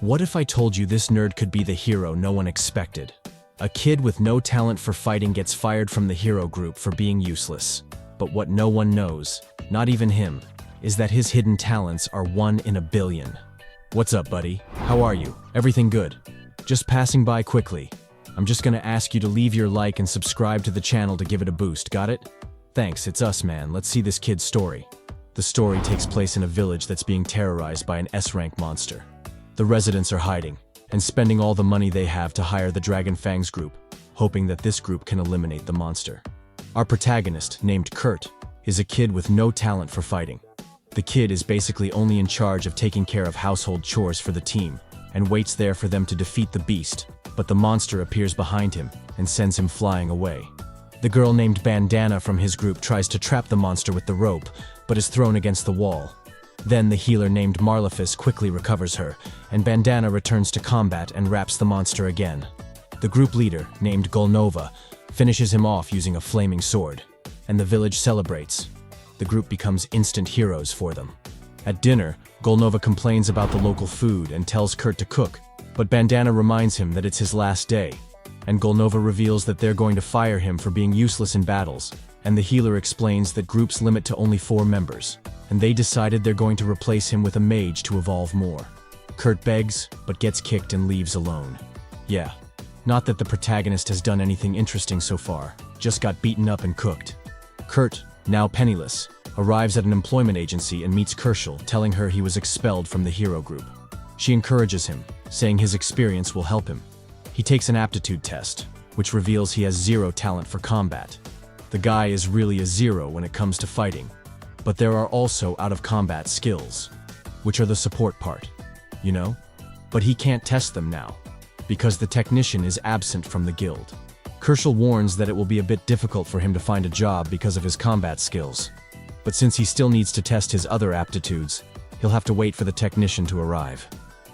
What if I told you this nerd could be the hero no one expected? A kid with no talent for fighting gets fired from the hero group for being useless. But what no one knows, not even him, is that his hidden talents are 1 in a billion. What's up, buddy? How are you? Everything good? Just passing by quickly. I'm just gonna ask you to leave your like and subscribe to the channel to give it a boost, got it? Thanks, it's us, man. Let's see this kid's story. The story takes place in a village that's being terrorized by an S-Rank monster. The residents are hiding and spending all the money they have to hire the Dragon Fangs group, hoping that this group can eliminate the monster. Our protagonist, named Kurt, is a kid with no talent for fighting. The kid is basically only in charge of taking care of household chores for the team and waits there for them to defeat the beast, but the monster appears behind him and sends him flying away. The girl named Bandana from his group tries to trap the monster with the rope, but is thrown against the wall. Then the healer named Marlefus quickly recovers her, and Bandana returns to combat and wraps the monster again. The group leader, named Golnova, finishes him off using a flaming sword, and the village celebrates. The group becomes instant heroes for them. At dinner, Golnova complains about the local food and tells Kurt to cook, but Bandana reminds him that it's his last day, and Golnova reveals that they're going to fire him for being useless in battles, and the healer explains that groups limit to only 4 members, and they decided they're going to replace him with a mage to evolve more. Kurt begs, but gets kicked and leaves alone. Yeah, not that the protagonist has done anything interesting so far, just got beaten up and cooked. Kurt, now penniless, arrives at an employment agency and meets Kerschel, telling her he was expelled from the hero group. She encourages him, saying his experience will help him. He takes an aptitude test, which reveals he has 0 talent for combat. The guy is really a 0 when it comes to fighting. But there are also out-of-combat skills, which are the support part, you know? But he can't test them now, because the technician is absent from the guild. Kerschel warns that it will be a bit difficult for him to find a job because of his combat skills. But since he still needs to test his other aptitudes, he'll have to wait for the technician to arrive.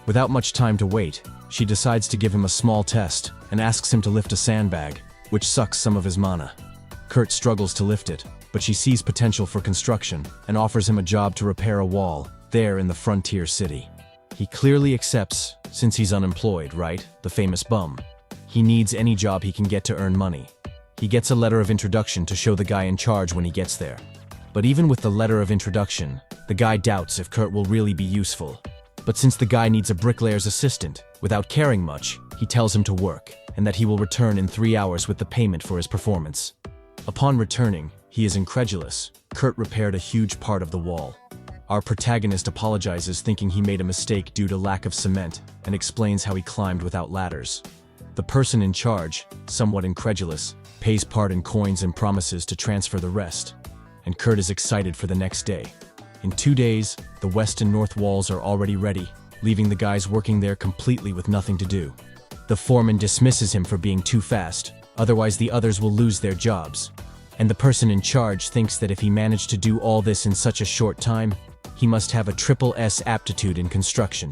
Without much time to wait, she decides to give him a small test and asks him to lift a sandbag, which sucks some of his mana. Kurt struggles to lift it, but she sees potential for construction and offers him a job to repair a wall there in the frontier city. He clearly accepts, since he's unemployed, right? The famous bum. He needs any job he can get to earn money. He gets a letter of introduction to show the guy in charge when he gets there. But even with the letter of introduction, the guy doubts if Kurt will really be useful. But since the guy needs a bricklayer's assistant, without caring much, he tells him to work, and that he will return in 3 hours with the payment for his performance. Upon returning, he is incredulous. Kurt repaired a huge part of the wall. Our protagonist apologizes, thinking he made a mistake due to lack of cement, and explains how he climbed without ladders. The person in charge, somewhat incredulous, pays part in coins and promises to transfer the rest. And Kurt is excited for the next day. In 2 days, the west and north walls are already ready, leaving the guys working there completely with nothing to do. The foreman dismisses him for being too fast, otherwise the others will lose their jobs. And the person in charge thinks that if he managed to do all this in such a short time, he must have a SSS aptitude in construction.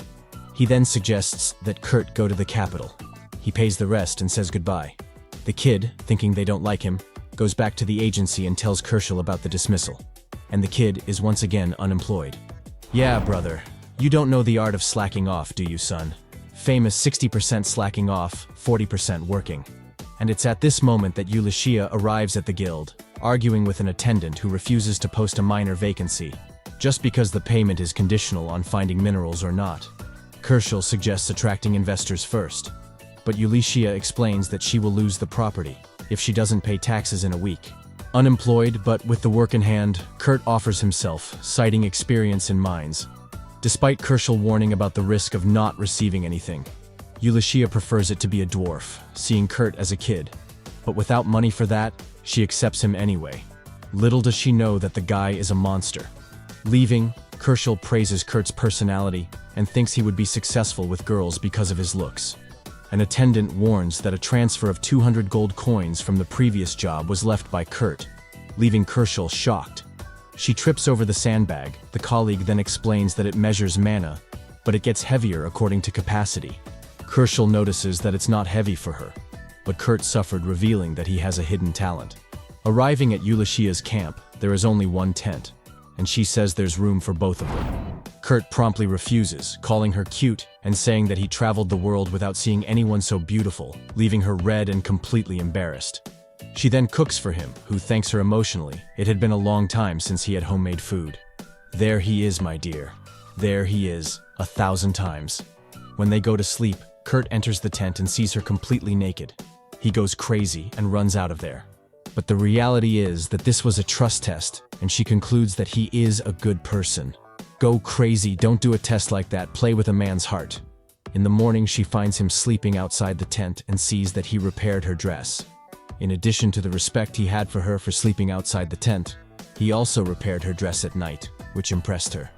He then suggests that Kurt go to the capital. He pays the rest and says goodbye. The kid, thinking they don't like him, goes back to the agency and tells Kerschel about the dismissal. And the kid is once again unemployed. Yeah, brother, you don't know the art of slacking off, do you, son? Famous 60% slacking off, 40% working. And it's at this moment that Ulysses arrives at the guild, arguing with an attendant who refuses to post a minor vacancy, just because the payment is conditional on finding minerals or not. Kerschel suggests attracting investors first, but Ulysses explains that she will lose the property if she doesn't pay taxes in a week. Unemployed, but with the work in hand, Kurt offers himself, citing experience in mines. Despite Kerschel warning about the risk of not receiving anything, Ulysses prefers it to be a dwarf, seeing Kurt as a kid. But without money for that, she accepts him anyway. Little does she know that the guy is a monster. Leaving, Kerschel praises Kurt's personality and thinks he would be successful with girls because of his looks. An attendant warns that a transfer of 200 gold coins from the previous job was left by Kurt, leaving Kerschel shocked. She trips over the sandbag. The colleague then explains that it measures mana, but it gets heavier according to capacity. Kerschel notices that it's not heavy for her, but Kurt suffered, revealing that he has a hidden talent. Arriving at Ulysses' camp, there is only one tent, and she says there's room for both of them. Kurt promptly refuses, calling her cute and saying that he traveled the world without seeing anyone so beautiful, leaving her red and completely embarrassed. She then cooks for him, who thanks her emotionally. It had been a long time since he had homemade food. There he is, my dear. There he is, 1,000 times. When they go to sleep, Kurt enters the tent and sees her completely naked. He goes crazy and runs out of there. But the reality is that this was a trust test, and she concludes that he is a good person. Go crazy, don't do a test like that, play with a man's heart. In the morning, she finds him sleeping outside the tent and sees that he repaired her dress. In addition to the respect he had for her for sleeping outside the tent, he also repaired her dress at night, which impressed her.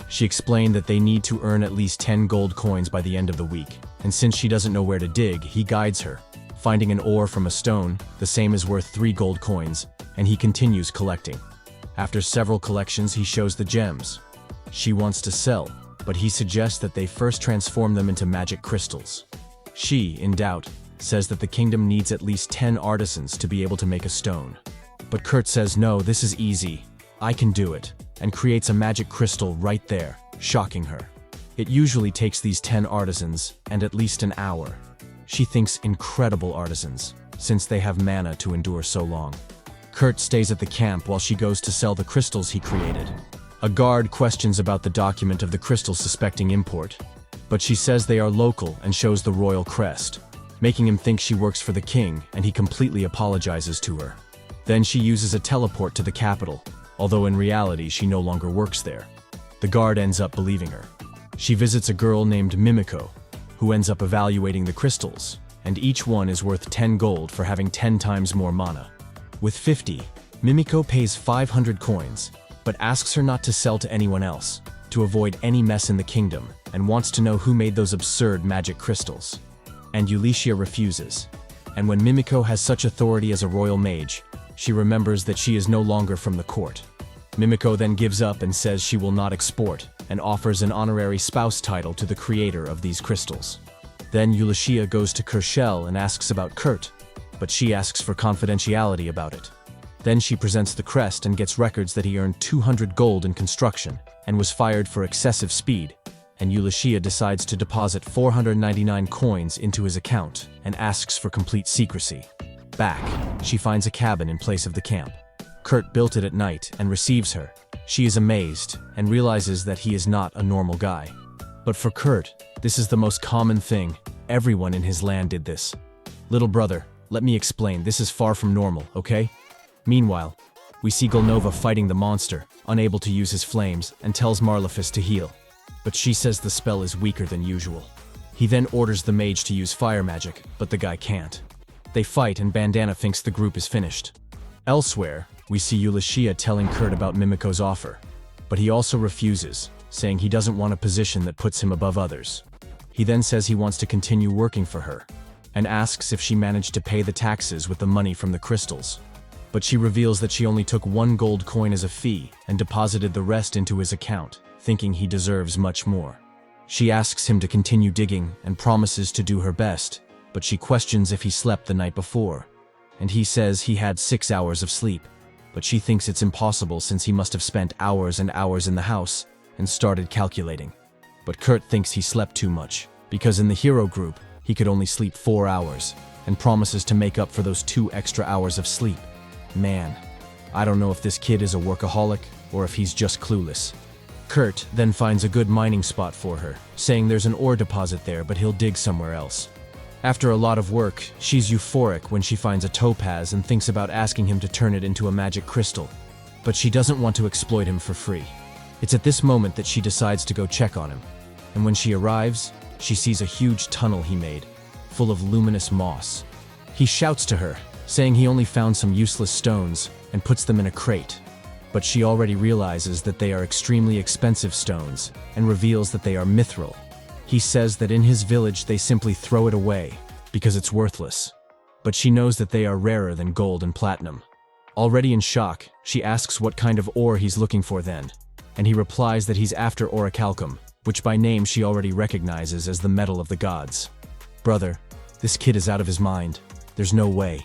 She explained that they need to earn at least 10 gold coins by the end of the week, and since she doesn't know where to dig, he guides her. Finding an ore from a stone, the same is worth 3 gold coins, and he continues collecting. After several collections, he shows the gems. She wants to sell, but he suggests that they first transform them into magic crystals. She, in doubt, says that the kingdom needs at least 10 artisans to be able to make a stone. But Kurt says, no, this is easy. I can do it, and creates a magic crystal right there, shocking her. It usually takes these 10 artisans and at least an hour. She thinks incredible artisans, since they have mana to endure so long. Kurt stays at the camp while she goes to sell the crystals he created. A guard questions about the document of the crystals suspecting import, but she says they are local and shows the royal crest, making him think she works for the king, and he completely apologizes to her. Then she uses a teleport to the capital, although in reality she no longer works there. The guard ends up believing her. She visits a girl named Mimiko, who ends up evaluating the crystals, and each one is worth 10 gold for having 10 times more mana. With 50, Mimiko pays 500 coins, but asks her not to sell to anyone else, to avoid any mess in the kingdom, and wants to know who made those absurd magic crystals. And Ulysses refuses. And when Mimiko has such authority as a royal mage, she remembers that she is no longer from the court. Mimiko then gives up and says she will not export, and offers an honorary spouse title to the creator of these crystals. Then Ulysses goes to Kershel and asks about Kurt, but she asks for confidentiality about it. Then she presents the crest and gets records that he earned 200 gold in construction and was fired for excessive speed, and Ulysses decides to deposit 499 coins into his account and asks for complete secrecy. Back, she finds a cabin in place of the camp. Kurt built it at night and receives her. She is amazed and realizes that he is not a normal guy. But for Kurt, this is the most common thing. Everyone in his land did this. Little brother, let me explain, this is far from normal, okay? Meanwhile, we see Golnova fighting the monster, unable to use his flames, and tells Marlefus to heal. But she says the spell is weaker than usual. He then orders the mage to use fire magic, but the guy can't. They fight and Bandana thinks the group is finished. Elsewhere, we see Ulysses telling Kurt about Mimiko's offer, but he also refuses, saying he doesn't want a position that puts him above others. He then says he wants to continue working for her, and asks if she managed to pay the taxes with the money from the crystals. But she reveals that she only took 1 gold coin as a fee and deposited the rest into his account, thinking he deserves much more. She asks him to continue digging and promises to do her best, but she questions if he slept the night before, and he says he had 6 hours of sleep, but she thinks it's impossible since he must have spent hours and hours in the house and started calculating. But Kurt thinks he slept too much, because in the hero group, he could only sleep 4 hours, and promises to make up for those 2 extra hours of sleep. Man, I don't know if this kid is a workaholic or if he's just clueless. Kurt then finds a good mining spot for her, saying there's an ore deposit there but he'll dig somewhere else. After a lot of work, she's euphoric when she finds a topaz and thinks about asking him to turn it into a magic crystal. But she doesn't want to exploit him for free. It's at this moment that she decides to go check on him. And when she arrives, she sees a huge tunnel he made, full of luminous moss. He shouts to her, saying he only found some useless stones and puts them in a crate. But she already realizes that they are extremely expensive stones and reveals that they are mithril. He says that in his village they simply throw it away because it's worthless. But she knows that they are rarer than gold and platinum. Already in shock, she asks what kind of ore he's looking for then, and he replies that he's after orichalcum, which by name she already recognizes as the metal of the gods. Brother, this kid is out of his mind. There's no way.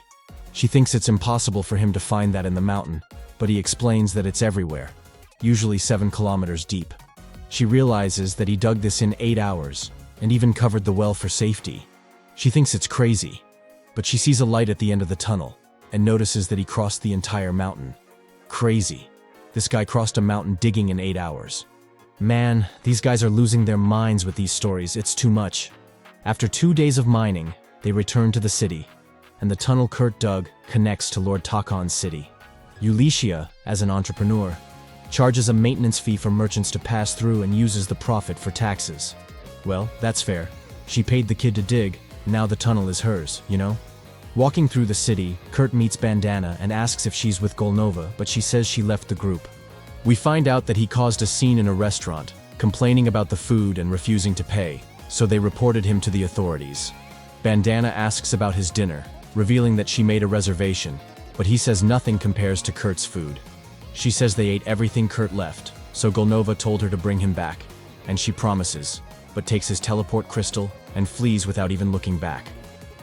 She thinks it's impossible for him to find that in the mountain, but he explains that it's everywhere, usually 7 kilometers deep. She realizes that he dug this in 8 hours, and even covered the well for safety. She thinks it's crazy, but she sees a light at the end of the tunnel, and notices that he crossed the entire mountain. Crazy. This guy crossed a mountain digging in 8 hours. Man, these guys are losing their minds with these stories, it's too much. After 2 days of mining, they return to the city, and the tunnel Kurt dug connects to Lord Takon's city. Ulycia, as an entrepreneur, charges a maintenance fee for merchants to pass through and uses the profit for taxes. Well, that's fair. She paid the kid to dig, now the tunnel is hers, you know? Walking through the city, Kurt meets Bandana and asks if she's with Golnova, but she says she left the group. We find out that he caused a scene in a restaurant, complaining about the food and refusing to pay, so they reported him to the authorities. Bandana asks about his dinner, revealing that she made a reservation, but he says nothing compares to Kurt's food. She says they ate everything Kurt left, so Golnova told her to bring him back, and she promises, but takes his teleport crystal and flees without even looking back.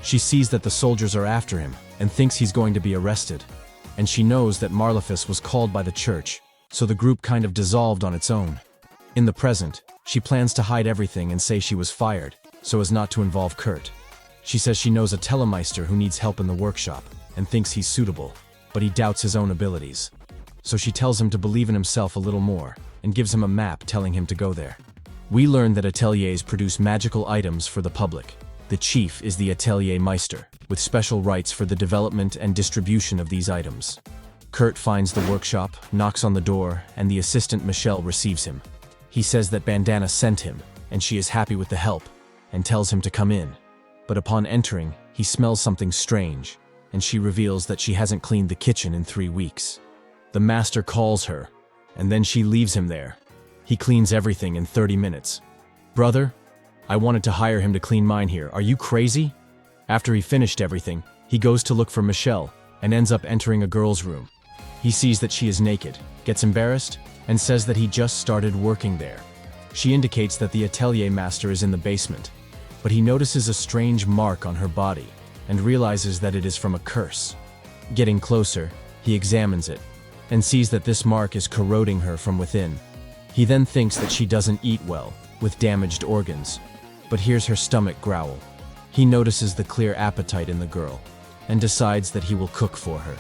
She sees that the soldiers are after him and thinks he's going to be arrested, and she knows that Marlefus was called by the church, so the group kind of dissolved on its own. In the present, she plans to hide everything and say she was fired, so as not to involve Kurt. She says she knows a telemeister who needs help in the workshop and thinks he's suitable, but he doubts his own abilities. So she tells him to believe in himself a little more and gives him a map telling him to go there. We learn that ateliers produce magical items for the public. The chief is the atelier meister, with special rights for the development and distribution of these items. Kurt finds the workshop, knocks on the door, and the assistant Michelle receives him. He says that Bandana sent him, and she is happy with the help, and tells him to come in. But upon entering, he smells something strange, and she reveals that she hasn't cleaned the kitchen in 3 weeks. The master calls her, and then she leaves him there. He cleans everything in 30 minutes. Brother, I wanted to hire him to clean mine here. Are you crazy? After he finished everything, he goes to look for Michelle, and ends up entering a girl's room. He sees that she is naked, gets embarrassed, and says that he just started working there. She indicates that the atelier master is in the basement, but he notices a strange mark on her body, and realizes that it is from a curse. Getting closer, he examines it, and sees that this mark is corroding her from within. He then thinks that she doesn't eat well, with damaged organs, but hears her stomach growl. He notices the clear appetite in the girl, and decides that he will cook for her.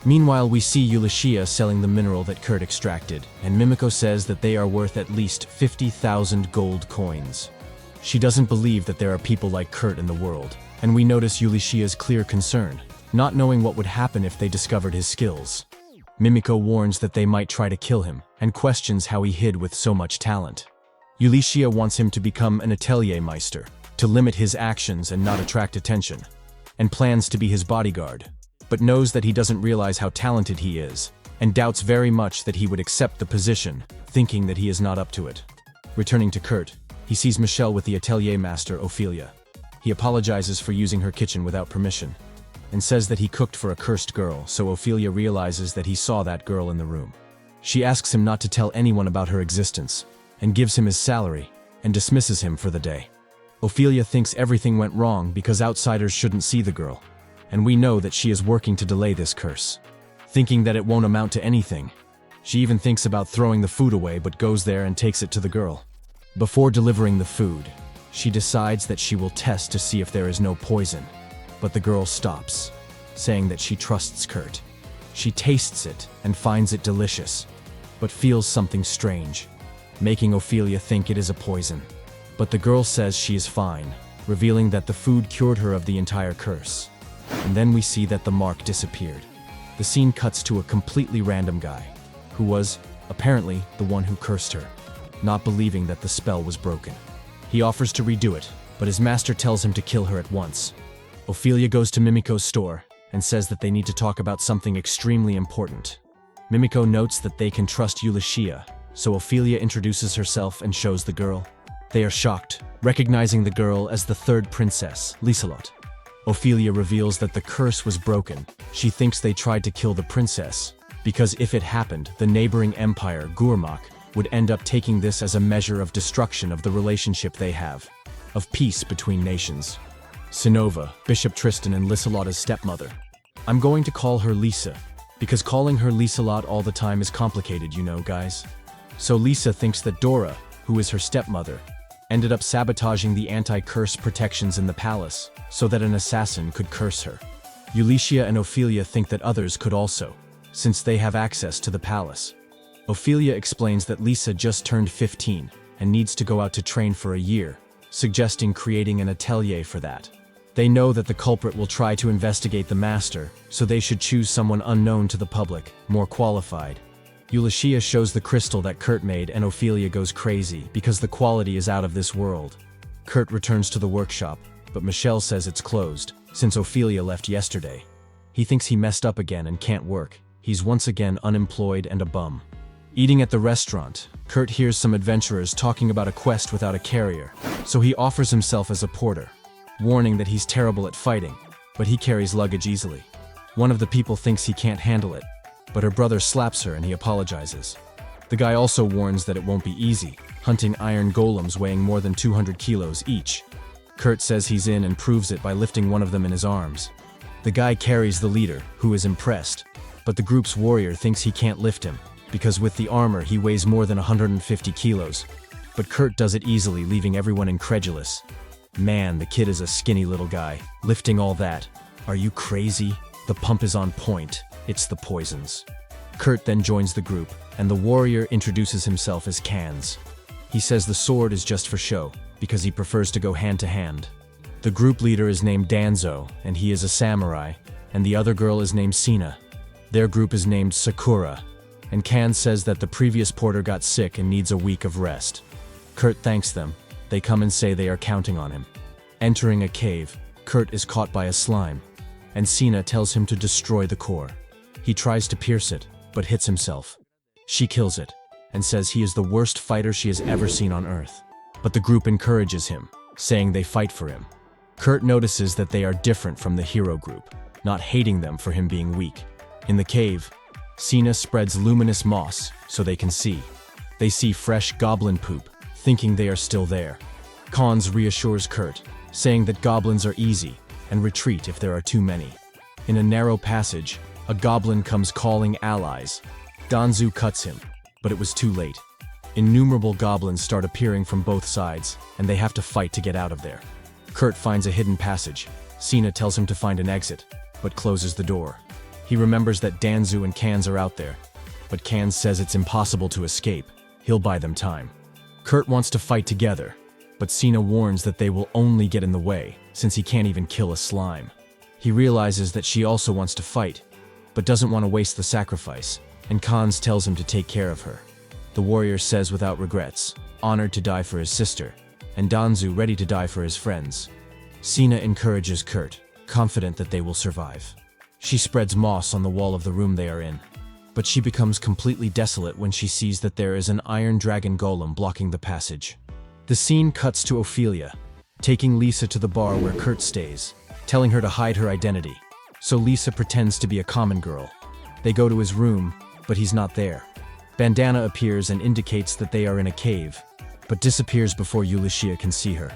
Meanwhile, we see Ulycia selling the mineral that Kurt extracted, and Mimiko says that they are worth at least 50,000 gold coins. She doesn't believe that there are people like Kurt in the world, and we notice Ulycia's clear concern, not knowing what would happen if they discovered his skills. Mimiko warns that they might try to kill him, and questions how he hid with so much talent. Ulycia wants him to become an atelier meister, to limit his actions and not attract attention, and plans to be his bodyguard, but knows that he doesn't realize how talented he is, and doubts very much that he would accept the position, thinking that he is not up to it. Returning to Kurt, he sees Michelle with the atelier master Ophelia. He apologizes for using her kitchen without permission, and says that he cooked for a cursed girl, so Ophelia realizes that he saw that girl in the room. She asks him not to tell anyone about her existence, and gives him his salary, and dismisses him for the day. Ophelia thinks everything went wrong because outsiders shouldn't see the girl, and we know that she is working to delay this curse. Thinking that it won't amount to anything, she even thinks about throwing the food away but goes there and takes it to the girl. Before delivering the food, she decides that she will test to see if there is no poison, but the girl stops, saying that she trusts Kurt. She tastes it and finds it delicious, but feels something strange, making Ophelia think it is a poison. But the girl says she is fine, revealing that the food cured her of the entire curse. And then we see that the mark disappeared. The scene cuts to a completely random guy, who was, apparently, the one who cursed her, not believing that the spell was broken. He offers to redo it, but his master tells him to kill her at once. Ophelia goes to Mimiko's store and says that they need to talk about something extremely important. Mimiko notes that they can trust Ulycia, so Ophelia introduces herself and shows the girl. They are shocked, recognizing the girl as the third princess, Liselot. Ophelia reveals that the curse was broken. She thinks they tried to kill the princess, because if it happened, the neighboring empire, Gurmak, would end up taking this as a measure of destruction of the relationship they have, of peace between nations. Sinova, Bishop Tristan and Liselotta's stepmother. I'm going to call her Lisa, because calling her Liselot all the time is complicated, you know, guys. So Lisa thinks that Dora, who is her stepmother, ended up sabotaging the anti-curse protections in the palace so that an assassin could curse her. Ulysses and Ophelia think that others could also, since they have access to the palace. Ophelia explains that Lisa just turned 15 and needs to go out to train for a year, suggesting creating an atelier for that. They know that the culprit will try to investigate the master, so they should choose someone unknown to the public, more qualified. Ulysses shows the crystal that Kurt made and Ophelia goes crazy because the quality is out of this world. Kurt returns to the workshop, but Michelle says it's closed, since Ophelia left yesterday. He thinks he messed up again and can't work. He's once again unemployed and a bum. Eating at the restaurant, Kurt hears some adventurers talking about a quest without a carrier, so he offers himself as a porter, warning that he's terrible at fighting, but he carries luggage easily. One of the people thinks he can't handle it, but her brother slaps her and he apologizes. The guy also warns that it won't be easy, hunting iron golems weighing more than 200 kilos each. Kurt says he's in and proves it by lifting one of them in his arms. The guy carries the leader, who is impressed, but the group's warrior thinks he can't lift him, because with the armor he weighs more than 150 kilos. But Kurt does it easily, leaving everyone incredulous. Man, the kid is a skinny little guy, lifting all that. Are you crazy? The pump is on point. It's the poisons. Kurt then joins the group, and the warrior introduces himself as Cans. He says the sword is just for show, because he prefers to go hand to hand. The group leader is named Danzo, and he is a samurai, and the other girl is named Sina. Their group is named Sakura, and Cans says that the previous porter got sick and needs a week of rest. Kurt thanks them. They come and say they are counting on him. Entering a cave, Kurt is caught by a slime, and Sina tells him to destroy the core. He tries to pierce it, but hits himself. She kills it, and says he is the worst fighter she has ever seen on Earth. But the group encourages him, saying they fight for him. Kurt notices that they are different from the hero group, not hating them for him being weak. In the cave, Sina spreads luminous moss so they can see. They see fresh goblin poop, thinking they are still there. Cons reassures Kurt, saying that goblins are easy and retreat if there are too many. In a narrow passage, a goblin comes calling allies. Danzu cuts him, but it was too late. Innumerable goblins start appearing from both sides, and they have to fight to get out of there. Kurt finds a hidden passage. Sina tells him to find an exit, but closes the door. He remembers that Danzu and Cans are out there, but Cans says it's impossible to escape. He'll buy them time. Kurt wants to fight together, but Sina warns that they will only get in the way, since he can't even kill a slime. He realizes that she also wants to fight, but doesn't want to waste the sacrifice, and Cans tells him to take care of her. The warrior says without regrets, honored to die for his sister, and Danzu ready to die for his friends. Sina encourages Kurt, confident that they will survive. She spreads moss on the wall of the room they are in, but she becomes completely desolate when she sees that there is an iron dragon golem blocking the passage. The scene cuts to Ophelia, taking Lisa to the bar where Kurt stays, telling her to hide her identity. So Lisa pretends to be a common girl. They go to his room, but he's not there. Bandana appears and indicates that they are in a cave, but disappears before Ulysses can see her.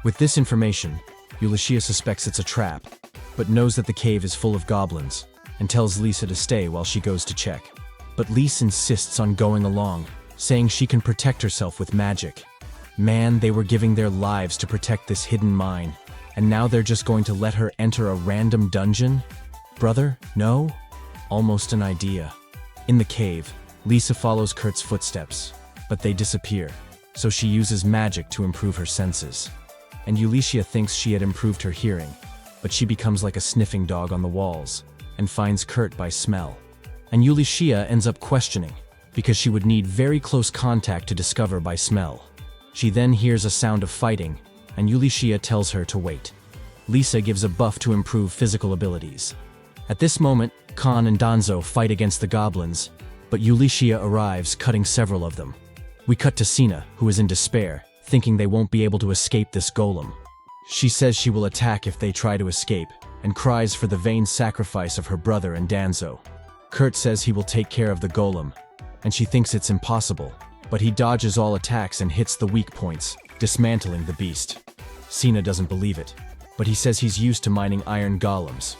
With this information, Ulysses suspects it's a trap, but knows that the cave is full of goblins, and tells Lisa to stay while she goes to check. But Lisa insists on going along, saying she can protect herself with magic. Man, they were giving their lives to protect this hidden mine, and now they're just going to let her enter a random dungeon? Brother, no? Almost an idea. In the cave, Lisa follows Kurt's footsteps, but they disappear, so she uses magic to improve her senses. And Ulysses thinks she had improved her hearing, but she becomes like a sniffing dog on the walls, and finds Kurt by smell. And Ulysses ends up questioning, because she would need very close contact to discover by smell. She then hears a sound of fighting, and Ulysses tells her to wait. Lisa gives a buff to improve physical abilities. At this moment, Khan and Danzo fight against the goblins, but Ulysses arrives, cutting several of them. We cut to Sina, who is in despair, thinking they won't be able to escape this golem. She says she will attack if they try to escape, and cries for the vain sacrifice of her brother and Danzo. Kurt says he will take care of the golem, and she thinks it's impossible, but he dodges all attacks and hits the weak points, dismantling the beast. Sina doesn't believe it, but he says he's used to mining iron golems.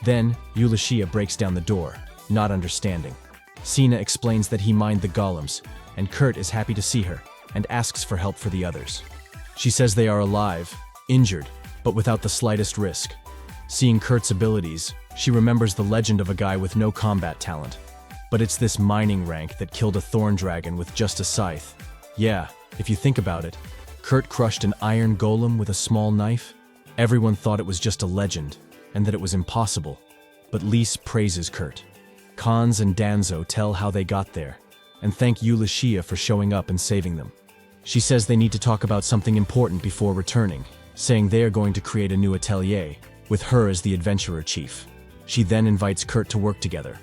Then, Ulysses breaks down the door, not understanding. Sina explains that he mined the golems, and Kurt is happy to see her, and asks for help for the others. She says they are alive, injured, but without the slightest risk. Seeing Kurt's abilities, she remembers the legend of a guy with no combat talent. But it's this mining rank that killed a thorn dragon with just a scythe. Yeah, if you think about it, Kurt crushed an iron golem with a small knife. Everyone thought it was just a legend, and that it was impossible. But Lise praises Kurt. Cons and Danzo tell how they got there, and thank Ulysses for showing up and saving them. She says they need to talk about something important before returning, saying they are going to create a new atelier, with her as the adventurer chief. She then invites Kurt to work together.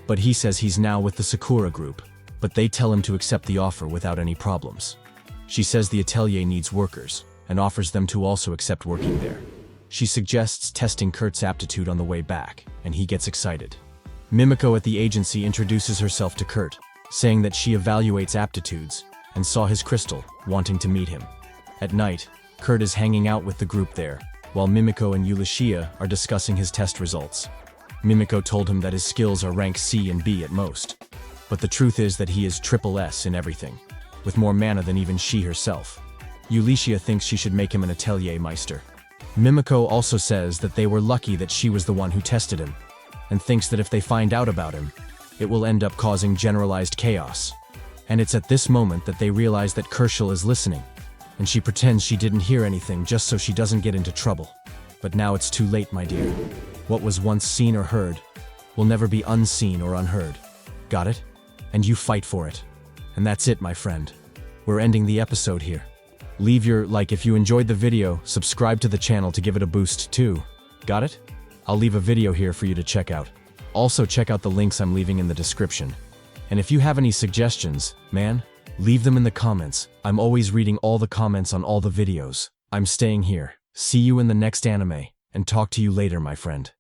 But he says he's now with the Sakura group, but they tell him to accept the offer without any problems. She says the atelier needs workers, and offers them to also accept working there. She suggests testing Kurt's aptitude on the way back, and he gets excited. Mimiko at the agency introduces herself to Kurt, saying that she evaluates aptitudes, and saw his crystal, wanting to meet him. At night, Kurt is hanging out with the group there, while Mimiko and Ulysses are discussing his test results. Mimiko told him that his skills are rank C and B at most. But the truth is that he is triple S in everything, with more mana than even she herself. Ulysses thinks she should make him an atelier meister. Mimiko also says that they were lucky that she was the one who tested him, and thinks that if they find out about him, it will end up causing generalized chaos. And it's at this moment that they realize that Kershal is listening, and she pretends she didn't hear anything just so she doesn't get into trouble. But now it's too late, my dear. What was once seen or heard will never be unseen or unheard. Got it? And you fight for it. And that's it, my friend. We're ending the episode here. Leave your like if you enjoyed the video, subscribe to the channel to give it a boost too. Got it? I'll leave a video here for you to check out. Also check out the links I'm leaving in the description. And if you have any suggestions, man, leave them in the comments. I'm always reading all the comments on all the videos. I'm staying here. See you in the next anime, and talk to you later, my friend.